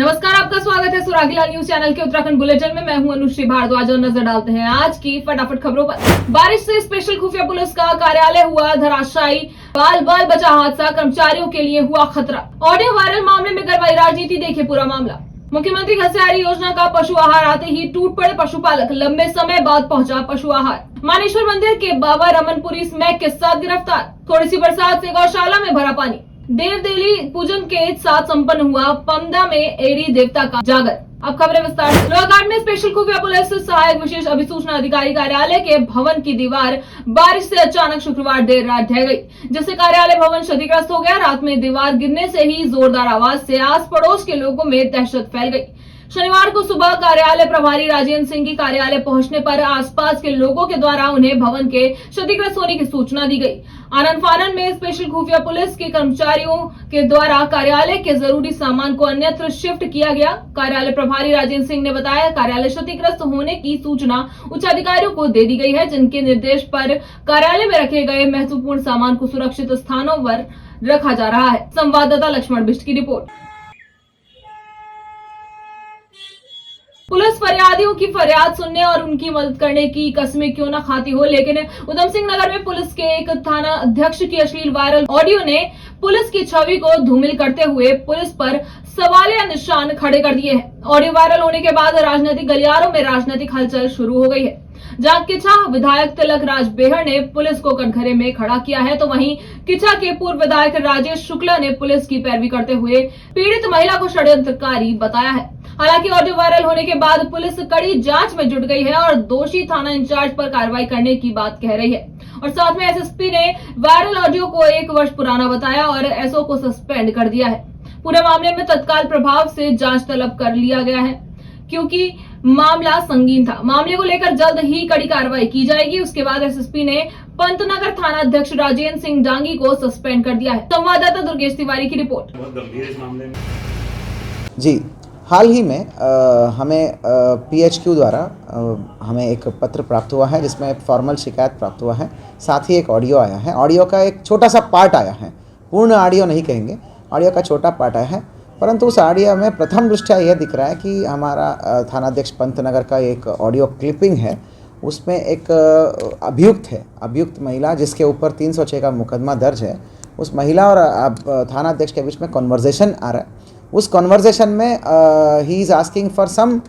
नमस्कार, आपका स्वागत है सुरागीलाल न्यूज चैनल के उत्तराखंड बुलेटिन में। मैं हूं अनुश्री भारद्वाज और नजर डालते हैं आज की फटाफट खबरों पर। बारिश से स्पेशल खुफिया पुलिस का कार्यालय हुआ धराशायी, बाल बाल बचा हादसा, कर्मचारियों के लिए हुआ खतरा। ऑडियो वायरल मामले में करवाई राजनीति, देखे पूरा मामला। मुख्यमंत्री घसियारी योजना का पशु आहार आते ही टूट पड़े पशुपालक, लंबे समय बाद पहुंचा पशु आहार। मानेश्वर मंदिर के बाबा रमनपुरी स्मैक के साथ गिरफ्तार। थोड़ी सी बरसात से गौशाला में भरा पानी। देवदेली पूजन के साथ संपन्न हुआ पमदा में एडी देवता का जागर। अब खबरें विस्तार से। लोहाघाट में स्पेशल खुफिया पुलिस सहायक विशेष अभिसूचना अधिकारी कार्यालय के भवन की दीवार बारिश से अचानक शुक्रवार देर रात ढह गई, जिससे कार्यालय भवन क्षतिग्रस्त हो गया। रात में दीवार गिरने से ही जोरदार आवाज से आस पड़ोस के लोगों में दहशत फैल गई। शनिवार को सुबह कार्यालय प्रभारी राजेंद्र सिंह की कार्यालय पहुंचने पर आसपास के लोगों के द्वारा उन्हें भवन के क्षतिग्रस्त होने की सूचना दी गई। आनन फानन में स्पेशल खुफिया पुलिस के कर्मचारियों के द्वारा कार्यालय के जरूरी सामान को अन्यत्र शिफ्ट किया गया। कार्यालय प्रभारी राजेंद्र सिंह ने बताया, कार्यालय क्षतिग्रस्त होने की सूचना उच्च अधिकारियों को दे दी गई है, जिनके निर्देश पर कार्यालय में रखे गए महत्वपूर्ण सामान को सुरक्षित स्थानों पर रखा जा रहा है। संवाददाता लक्ष्मण बिष्ट की रिपोर्ट। पुलिस फरियादियों की फरियाद सुनने और उनकी मदद करने की कस्में क्यों न खाती हो, लेकिन उधम सिंह नगर में पुलिस के एक थाना अध्यक्ष की अश्लील वायरल ऑडियो ने पुलिस की छवि को धूमिल करते हुए पुलिस पर सवालिया निशान खड़े कर दिए हैं। ऑडियो वायरल होने के बाद राजनीतिक गलियारों में राजनीतिक हलचल शुरू हो गई है। जहां किचा विधायक तिलक राज बेहर ने पुलिस को कटघरे में खड़ा किया है, तो वहीं किचा के पूर्व विधायक राजेश शुक्ला ने पुलिस की पैरवी करते हुए पीड़ित महिला को षड्यंत्रकारी बताया है। हालांकि ऑडियो वायरल होने के बाद पुलिस कड़ी जांच में जुट गई है और दोषी थाना इंचार्ज पर कार्रवाई करने की बात कह रही है। और साथ में एसएसपी ने वायरल ऑडियो को 1 वर्ष पुराना बताया और एसओ को सस्पेंड कर दिया है। पूरे मामले में तत्काल प्रभाव से जांच तलब कर लिया गया है, क्योंकि मामला संगीन था। मामले को लेकर जल्द ही कड़ी कार्रवाई की जाएगी। उसके बाद एसएसपी ने पंतनगर थाना अध्यक्ष राजेंद्र सिंह डांगी को सस्पेंड कर दिया है। संवाददाता दुर्गेश तिवारी की रिपोर्ट। बहुत गंभीर इस मामले में जी, हाल ही में हमें पीएचक्यू द्वारा हमें एक पत्र प्राप्त हुआ है, जिसमें फॉर्मल शिकायत प्राप्त हुआ है। साथ ही एक ऑडियो आया है। ऑडियो का एक छोटा सा पार्ट आया है, पूर्ण ऑडियो नहीं कहेंगे, ऑडियो का छोटा पार्ट आया है। परंतु उस ऑडियो में प्रथम दृष्टया यह दिख रहा है कि हमारा थानाध्यक्ष पंतनगर का एक ऑडियो क्लिपिंग है। उसमें एक अभियुक्त महिला, जिसके ऊपर 306 का मुकदमा दर्ज है, उस महिला और थानाध्यक्ष के बीच में कॉन्वर्जेसन आ रहा है। उस कॉन्वर्जेसन में he is asking for some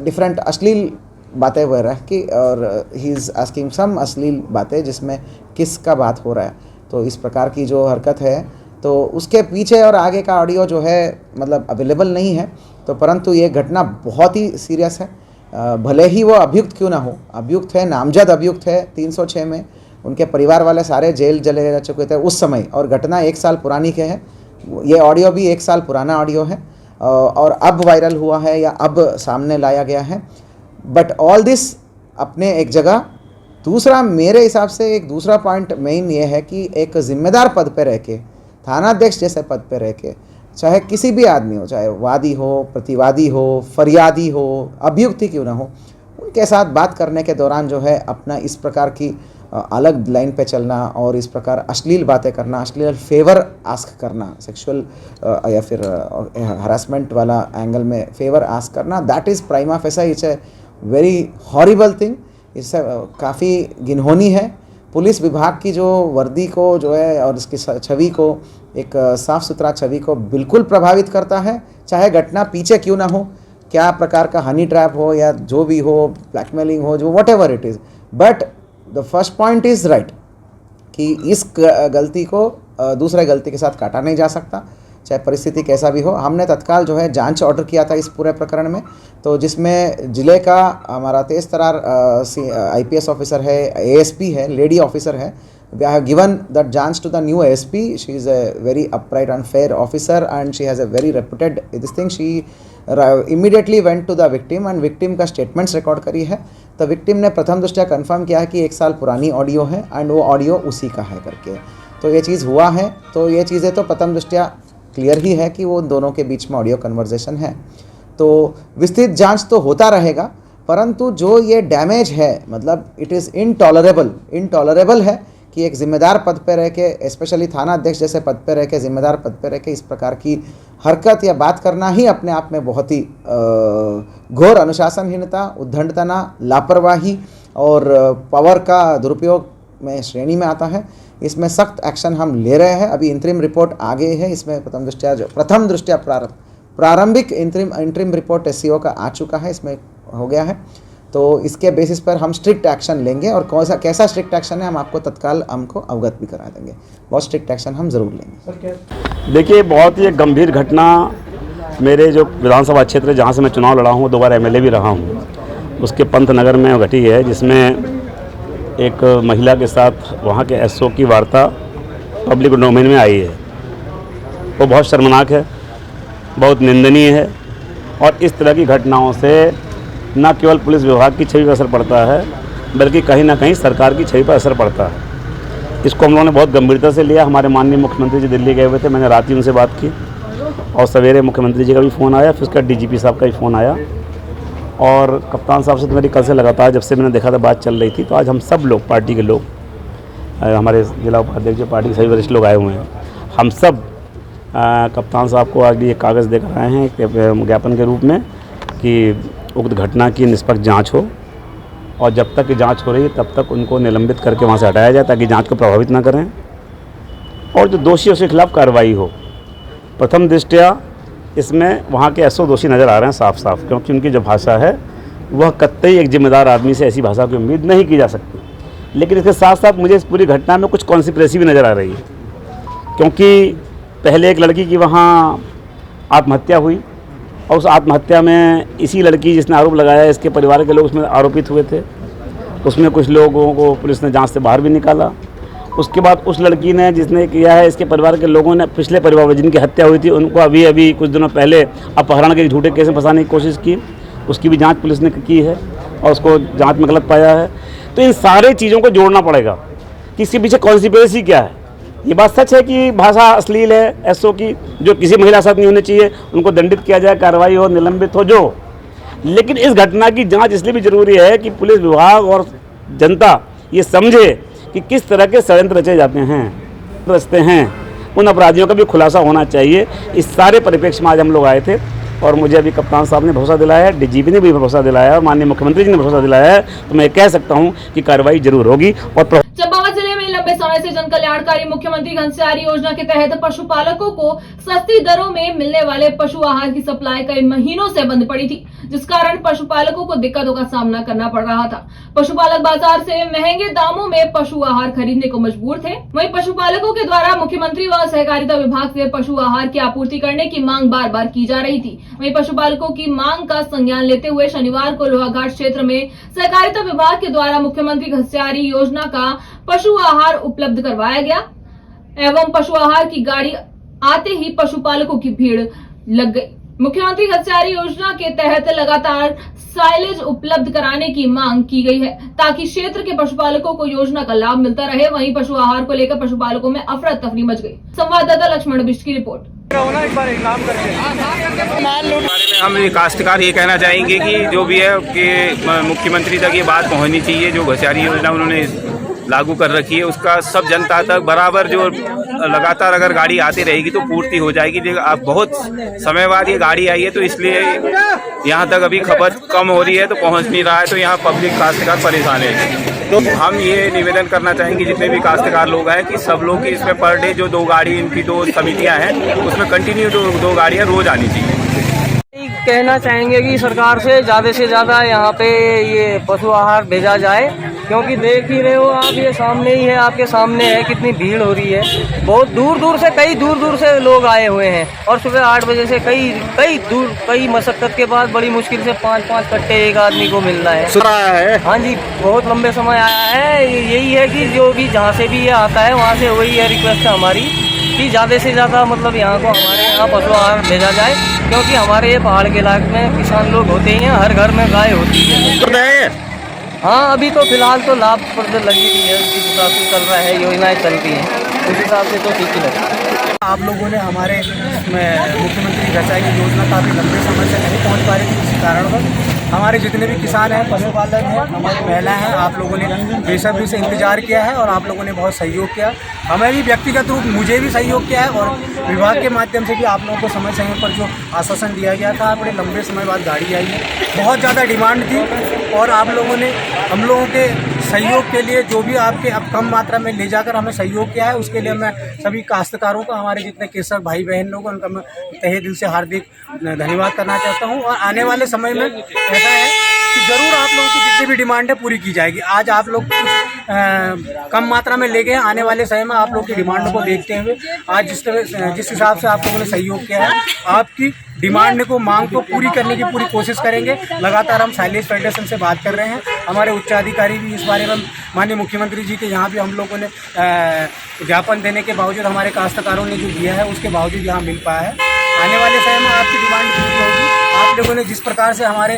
different अश्लील बातें वगैरह की, और ही इज़ आस्किंग सम अश्लील बातें जिसमें किस का बात हो रहा है। तो इस प्रकार की जो हरकत है, तो उसके पीछे और आगे का ऑडियो जो है मतलब अवेलेबल नहीं है। तो परंतु ये घटना बहुत ही सीरियस है। भले ही वो अभियुक्त क्यों ना हो, अभियुक्त है, नामजद अभियुक्त है। 306 में उनके परिवार वाले सारे जेल चले जा चुके थे उस समय, और घटना 1 साल पुरानी के है। ये ऑडियो भी 1 साल पुराना ऑडियो है और अब वायरल हुआ है या अब सामने लाया गया है। बट ऑल दिस अपने एक जगह। दूसरा, मेरे हिसाब से एक दूसरा पॉइंट मेन ये है कि एक जिम्मेदार पद पे रह के, थानाध्यक्ष जैसे पद पे रह के, चाहे किसी भी आदमी हो, चाहे वादी हो, प्रतिवादी हो, फरियादी हो, अभियुक्त ही क्यों ना हो, उनके साथ बात करने के दौरान जो है अपना इस प्रकार की अलग लाइन पे चलना और इस प्रकार अश्लील बातें करना, अश्लील फेवर आस्क करना, सेक्सुअल या फिर हरासमेंट वाला एंगल में फेवर आस्क करना, that is prima facie it's a very horrible thing. इससे काफ़ी घिनौनी है। पुलिस विभाग की जो वर्दी को जो है और इसकी छवि को, एक साफ़ सुथरा छवि को बिल्कुल प्रभावित करता है। चाहे घटना पीछे क्यों ना हो, क्या प्रकार का हनी ट्रैप हो या जो भी हो, ब्लैकमेलिंग हो, जो what ever it is, but the first point is right कि इस गलती को दूसरे गलती के साथ काटा नहीं जा सकता, चाहे परिस्थिति कैसा भी हो। हमने तत्काल जो है जांच ऑर्डर किया था इस पूरे प्रकरण में, तो जिसमें जिले का हमारा तेज तरार IPS ऑफिसर है, ASP है, लेडी ऑफिसर है। I have given that chance to the new ASP. She is a very upright and fair officer and she has a very reputed this thing. She immediately went to the victim and victim का statements record करी है। तो victim ने प्रथम दृष्टया confirm किया है कि 1 साल पुरानी ऑडियो है एंड वो ऑडियो उसी का है करके। तो ये चीज़ हुआ है। तो ये चीज़ें तो प्रथम दृष्टया क्लियर ही है कि वो दोनों के बीच में ऑडियो कन्वर्जेसन है। तो विस्तृत जांच तो होता रहेगा, परंतु जो ये डैमेज है, मतलब इट इज़ इनटॉलरेबल है कि एक जिम्मेदार पद पर रह के, स्पेशली थाना अध्यक्ष जैसे पद पर रह के, जिम्मेदार पद पर रह के इस प्रकार की हरकत या बात करना ही अपने आप में बहुत ही घोर अनुशासनहीनता, उद्दंडता, लापरवाही और पावर का दुरुपयोग में श्रेणी में आता है। इसमें सख्त एक्शन हम ले रहे हैं। अभी इंतरिम रिपोर्ट आ गई है। इसमें प्रथम दृष्टया प्रारंभिक इंतरिम रिपोर्ट एससीओ का आ चुका है, इसमें हो गया है। तो इसके बेसिस पर हम स्ट्रिक्ट एक्शन लेंगे और कैसा स्ट्रिक्ट एक्शन है हम आपको तत्काल हमको अवगत भी करा देंगे। बहुत स्ट्रिक्ट एक्शन हम ज़रूर लेंगे। देखिए, बहुत ही एक गंभीर घटना मेरे जो विधानसभा क्षेत्र जहाँ से मैं चुनाव लड़ा हूँ, 2 बार एमएलए भी रहा हूँ, उसके पंतनगर में घटी है, जिसमें एक महिला के साथ वहाँ के एसओ की वार्ता पब्लिक डोमेन में आई है। वो बहुत शर्मनाक है, बहुत निंदनीय है और इस तरह की घटनाओं से न केवल पुलिस विभाग की छवि पर असर पड़ता है, बल्कि कहीं ना कहीं सरकार की छवि पर असर पड़ता है। इसको हम लोगों ने बहुत गंभीरता से लिया। हमारे माननीय मुख्यमंत्री जी दिल्ली गए हुए थे, मैंने रात ही उनसे बात की और सवेरे मुख्यमंत्री जी का भी फ़ोन आया, फिर उसका डीजीपी साहब का भी फ़ोन आया और कप्तान साहब से तो मेरी कल से लगातार जब से मैंने देखा था बात चल रही थी। तो आज हम सब लोग, पार्टी के लोग, हमारे जिला उपाध्यक्ष जो पार्टी के सभी वरिष्ठ लोग आए हुए हैं, हम सब कप्तान साहब को आज ये कागज़ देकर आए हैं ज्ञापन के रूप में कि उक्त घटना की निष्पक्ष जांच हो और जब तक जांच हो रही है तब तक उनको निलंबित करके वहां से हटाया जाए, ताकि जांच को प्रभावित ना करें और जो दोषी उसके खिलाफ कार्रवाई हो। प्रथम दृष्टया इसमें वहाँ के एसओ दोषी नज़र आ रहे हैं साफ साफ, क्योंकि उनकी जो भाषा है वह कतई एक जिम्मेदार आदमी से ऐसी भाषा की उम्मीद नहीं की जा सकती। लेकिन इसके साथ साथ मुझे इस पूरी घटना में कुछ कॉन्स्पिरेसी भी नज़र आ रही है, क्योंकि पहले एक लड़की की वहाँ आत्महत्या हुई और उस आत्महत्या में इसी लड़की जिसने आरोप लगाया, इसके परिवार के लोग उसमें आरोपित हुए थे। उसमें कुछ लोगों को पुलिस ने जांच से बाहर भी निकाला। उसके बाद उस लड़की ने जिसने किया है, इसके परिवार के लोगों ने पिछले परिवार में जिनकी हत्या हुई थी उनको अभी कुछ दिनों पहले अपहरण के झूठे केस में फंसाने की कोशिश की, उसकी भी जाँच पुलिस ने की है और उसको जाँच में गलत पाया है। तो इन सारे चीज़ों को जोड़ना पड़ेगा कि इसके पीछे कॉन्स्पिरेसी क्या है। ये बात सच है कि भाषा अश्लील है एसओ की, जो किसी महिला साथ नहीं होनी चाहिए, उनको दंडित किया जाए, कार्रवाई हो, निलंबित हो जो। लेकिन इस घटना की जांच इसलिए भी जरूरी है कि पुलिस विभाग और जनता ये समझे कि किस तरह के षड्यंत्र रचे जाते हैं, उन अपराधियों का भी खुलासा होना चाहिए। इस सारे परिप्रेक्ष्य में आज हम लोग आए थे और मुझे अभी कप्तान साहब ने भरोसा दिलाया है, डीजीपी ने भी भरोसा दिलाया है और माननीय मुख्यमंत्री जी ने भरोसा दिलाया है। तो मैं कह सकता हूँ कि कार्रवाई जरूर होगी। और चंपावत जिले में लंबे समय से जन कल्याणकारी मुख्यमंत्री घनश्यारी योजना के तहत पशुपालकों को सस्ती दरों में मिलने वाले पशु आहार की सप्लाई कई महीनों से बंद पड़ी थी, जिस कारण पशुपालकों को दिक्कतों का सामना करना पड़ रहा था। पशुपालक बाजार से महंगे दामों में पशु आहार खरीदने को मजबूर थे। वहीं पशुपालकों के द्वारा मुख्यमंत्री व सहकारिता विभाग से पशु आहार की आपूर्ति करने की मांग बार बार की जा रही थी। वहीं पशुपालकों की मांग का संज्ञान लेते हुए शनिवार को लोहाघाट क्षेत्र में सहकारिता विभाग के द्वारा मुख्यमंत्री घनश्यारी योजना का पशु आहार उपलब्ध करवाया गया एवं पशु आहार की गाड़ी आते ही पशुपालकों की भीड़ लग गई। मुख्यमंत्री घनश्यारी योजना के तहत लगातार साइलेज उपलब्ध कराने की मांग की गई है, ताकि क्षेत्र के पशुपालकों को योजना का लाभ मिलता रहे। वहीं पशु आहार को लेकर पशुपालकों में अफरा तफरी मच गई। संवाददाता लक्ष्मण बिष्ट की रिपोर्ट। हम काश्तकार ये कहना चाहेंगे कि जो भी है कि मुख्यमंत्री तक ये बात पहुंचनी चाहिए। जो घनश्यारी योजना उन्होंने लागू कर रखी है उसका सब जनता तक बराबर, जो लगातार अगर गाड़ी आती रहेगी तो पूर्ति हो जाएगी। लेकिन अब बहुत समय बाद ये गाड़ी आई है तो इसलिए यहाँ तक अभी खपत कम हो रही है, तो पहुँच नहीं रहा है, तो यहाँ पब्लिक काश्तकार परेशान है। तो हम ये निवेदन करना चाहेंगे जितने भी काश्तकार लोग हैं कि सब लोग की इसमें पर डे जो 2 गाड़ी, इनकी 2 समितियाँ हैं उसमें कंटिन्यू 2 गाड़ियाँ रोज आनी चाहिए। कहना चाहेंगे कि सरकार से ज़्यादा यहाँ पे ये पशु आहार भेजा जाए, क्योंकि देख ही रहे हो आप, ये सामने ही है, आपके सामने है कितनी भीड़ हो रही है। बहुत दूर दूर से लोग आए हुए हैं और सुबह 8 बजे से कई मशक्कत के बाद बड़ी मुश्किल से 5-5 कट्टे एक आदमी को मिल रहा है। हाँ जी, बहुत लंबे समय आया है। यही है कि जो भी जहाँ से भी ये आता है वहाँ से वही है रिक्वेस्ट है हमारी कि ज़्यादा से ज़्यादा मतलब यहाँ को हमारे यहाँ पशु आहार भेजा जाए, क्योंकि हमारे ये पहाड़ के इलाके में किसान लोग होते ही हैं, हर घर में गाय होती है। हाँ, अभी तो फिलहाल तो लाभप्रद लगी हुई है, जिस हिसाब से चल रहा है, योजनाएं चल रही हैं, उस हिसाब से तो ठीक ही लग रहा है। आप लोगों ने हमारे मुख्यमंत्री घरसाई की योजना काफ़ी लंबे समय से नहीं पहुंच पा रही थी, किसी कारणवश हमारे जितने भी किसान हैं, पशुपालक हैं, हमारी महिलाएं हैं, आप लोगों ने बेसब्री से इंतजार किया है और आप लोगों ने बहुत सहयोग किया। हमें भी व्यक्तिगत रूप मुझे भी सहयोग किया है और विभाग के माध्यम से भी आप लोगों को समय समय पर जो आश्वासन दिया गया था, बड़े लंबे समय बाद गाड़ी आई है। बहुत ज़्यादा डिमांड थी और आप लोगों ने हम लोगों के सहयोग के लिए जो भी आपके अब कम मात्रा में ले जाकर हमें सहयोग किया है, उसके लिए मैं सभी काश्तकारों का, हमारे जितने कृषक भाई बहन लोग, उनका मैं तहे दिल से हार्दिक धन्यवाद करना चाहता हूँ। और आने वाले समय में ऐसा है कि ज़रूर आप लोगों की जितनी भी डिमांड है पूरी की जाएगी। आज आप लोग कम मात्रा में ले गए, आने वाले समय में आप लोग की डिमांड को देखते हुए आज जिस हिसाब से आप लोगों ने सहयोग किया है, आपकी डिमांड को, मांग को पूरी करने की पूरी कोशिश करेंगे। लगातार हम साइलेज फेडरेशन से बात कर रहे हैं, हमारे उच्चाधिकारी भी इस बारे में माननीय मुख्यमंत्री जी के यहाँ भी हम लोगों ने ज्ञापन देने के बावजूद, हमारे काश्तकारों ने जो दिया है उसके बावजूद यहाँ मिल पाया है। आने वाले समय में आपकी डिमांड पूरी होगी। आप लोगों ने जिस प्रकार से हमारे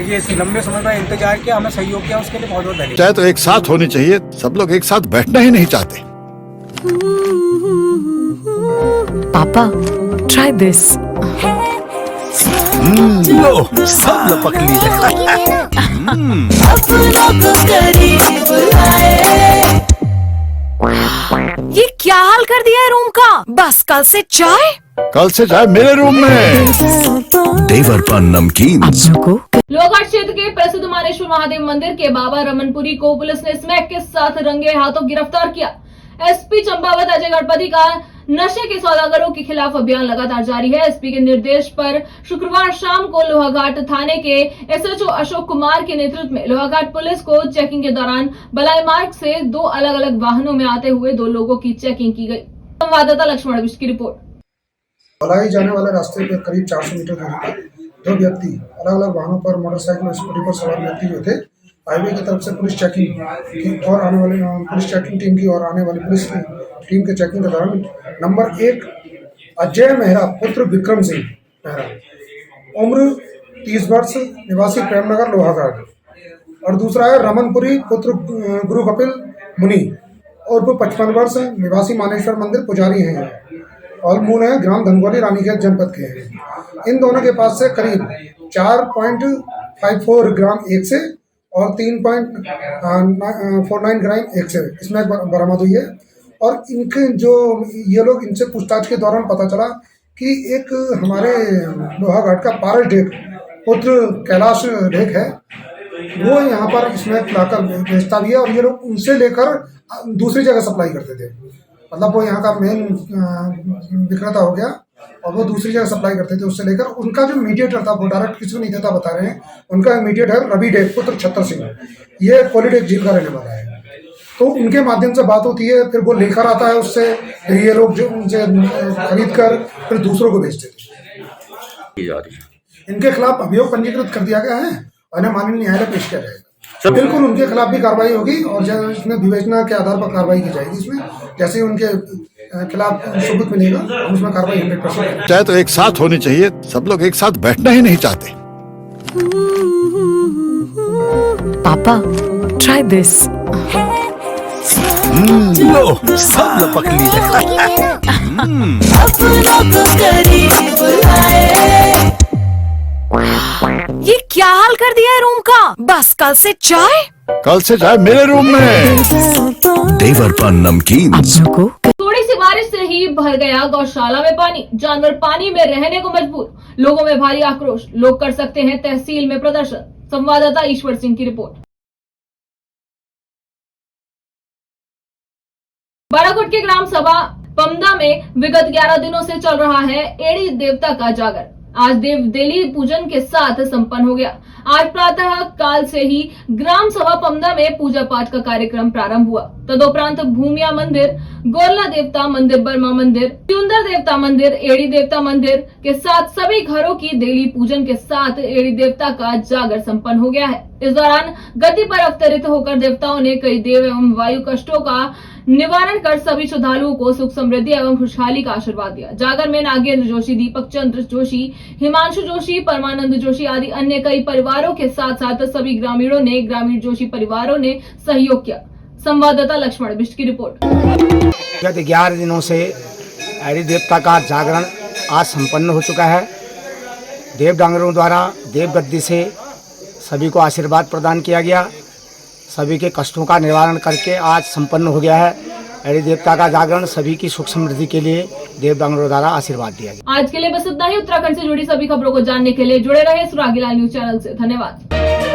ये लंबे समय का इंतजार किया, हमें सहयोग किया, उसके लिए बहुत बहुत धन्यवाद। चाहे तो एक साथ होनी चाहिए, सब लोग एक साथ बैठना ही नहीं चाहते। पापा, try this. लो, सब लपक लिए। ये क्या हाल कर दिया है रूम का? बस कल से चाय? कल से चाय मेरे रूम में। देवर पान नमकीन। लोहाघाट क्षेत्र के प्रसिद्ध मानेश्वर महादेव मंदिर के बाबा रमनपुरी को पुलिस ने स्मैक के साथ रंगे हाथों गिरफ्तार किया। एसपी चंपावत अजय गणपति का नशे के सौदागरों के खिलाफ अभियान लगातार जारी है। एसपी के निर्देश पर शुक्रवार शाम को लोहाघाट थाने के एसएचओ अशोक कुमार के नेतृत्व में लोहाघाट पुलिस को चेकिंग के दौरान बलाई मार्ग से 2 अलग-अलग वाहनों में आते हुए 2 लोगों की चेकिंग की गई। संवाददाता लक्ष्मण बिष्ट की रिपोर्ट। बलाई जाने वाले रास्ते पर करीब 400 मीटर दूरी पर 2 व्यक्ति अलग-अलग वाहनों पर मोटरसाइकिल और स्कूटी पर सवार व्यक्ति जो थे, हाईवे की तरफ से पुलिस चेकिंग की और आने वाले पुलिस चेकिंग टीम की और आने वाली पुलिस की टीम के चेकिंग के दौरान नंबर 1 अजय मेहरा पुत्र विक्रम सिंह मेहरा, उम्र 30 वर्ष, निवासी प्रेमनगर लोहाघाट, और दूसरा है रमनपुरी पुत्र गुरु कपिल मुनि और 55 वर्ष, निवासी मानेश्वर मंदिर पुजारी हैं और मूल है ग्राम धनगोली रानीखेत जनपद के हैं। इन दोनों के पास से करीब 4.54 ग्राम एक से और 3.49 ग्राम एक से इसमें बरामद हुई है। और इनके जो ये लोग, इनसे पूछताछ के दौरान पता चला कि एक हमारे लोहाघाट का पारस ढेक पुत्र कैलाश ढेक है, वो यहाँ पर इसमें लाकर बेचता भी है और ये लोग उनसे लेकर दूसरी जगह सप्लाई करते थे। मतलब वो यहाँ का मेन विक्रेता हो गया और वो दूसरी जगह सप्लाई करते थे। उससे लेकर उनका जो मीडिएटर था, वो डायरेक्ट किसी को नहीं देता, बता रहे हैं। उनका मीडिएटर है रवि डेक पुत्र छत्तर सिंह, ये कोलीडेक झील का रहने वाला है। तो उनके माध्यम से बात होती है, फिर वो लेकर आता है उससे, फिर ये लोग जो उनसे खरीद कर फिर दूसरों को बेचते थे। इनके खिलाफ अभियोग पंजीकृत कर दिया गया है और इन्हें माननीय न्यायालय पेश किया जाएगा। बिल्कुल उनके खिलाफ भी कार्रवाई होगी और इसमें विवेचना के आधार पर कार्रवाई की जाएगी। इसमें जैसे ही उनके खिलाफ सबूत मिलेगा हम उसमें कार्रवाई 100%। चाहे तो एक साथ होनी चाहिए, सब लोग एक साथ बैठना ही नहीं चाहते। पापा, try this. लो, सब लपक लिए। ये क्या हाल कर दिया है रूम का? बस कल से चाय? कल से चाय मेरे रूम में। देवर पान नमकीन। थोड़ी सी बारिश से ही भर गया गौशाला में पानी, जानवर पानी में रहने को मजबूर, लोगों में भारी आक्रोश, लोग कर सकते हैं तहसील में प्रदर्शन। संवाददाता ईश्वर सिंह की रिपोर्ट। बाराकोट के ग्राम सभा पमदा में विगत 11 दिनों से चल रहा है एड़ी देवता का जागर। आज देव देली पूजन के साथ संपन्न हो गया। आज प्रातः काल से ही ग्राम सभा पमदा में पूजा पाठ का कार्यक्रम प्रारंभ हुआ। तदोपरांत भूमिया मंदिर, गोरला देवता मंदिर, बर्मा मंदिर, त्युंदर देवता मंदिर, एड़ी देवता मंदिर के साथ सभी घरों की देली पूजन के साथ एड़ी देवता का जागर संपन्न हो गया है। इस दौरान गद्दी पर अवतरित होकर देवताओं ने कई देव एवं वायु कष्टों का निवारण कर सभी श्रद्धालुओं को सुख समृद्धि एवं खुशहाली का आशीर्वाद दिया। जागर में नागेंद्र जोशी, दीपक चंद्र जोशी, हिमांशु जोशी, परमानंद जोशी आदि अन्य कई परिवारों के साथ साथ सभी ग्रामीण जोशी परिवारों ने सहयोग किया। संवाददाता लक्ष्मण बिष्ट की रिपोर्ट। गत 11 दिनों से एरी देवता का जागरण आज संपन्न हो चुका है। देव डांगरों द्वारा देव गद्दी से सभी को आशीर्वाद प्रदान किया गया। सभी के कष्टों का निवारण करके आज संपन्न हो गया है। एरी देवता का जागरण सभी की सुख समृद्धि के लिए देव डांगरों द्वारा आशीर्वाद दिया गया। आज के लिए बस इतना ही। उत्तराखंड से जुड़ी सभी खबरों को जानने के लिए जुड़े रहे सुरागीलाल न्यूज चैनल से। धन्यवाद।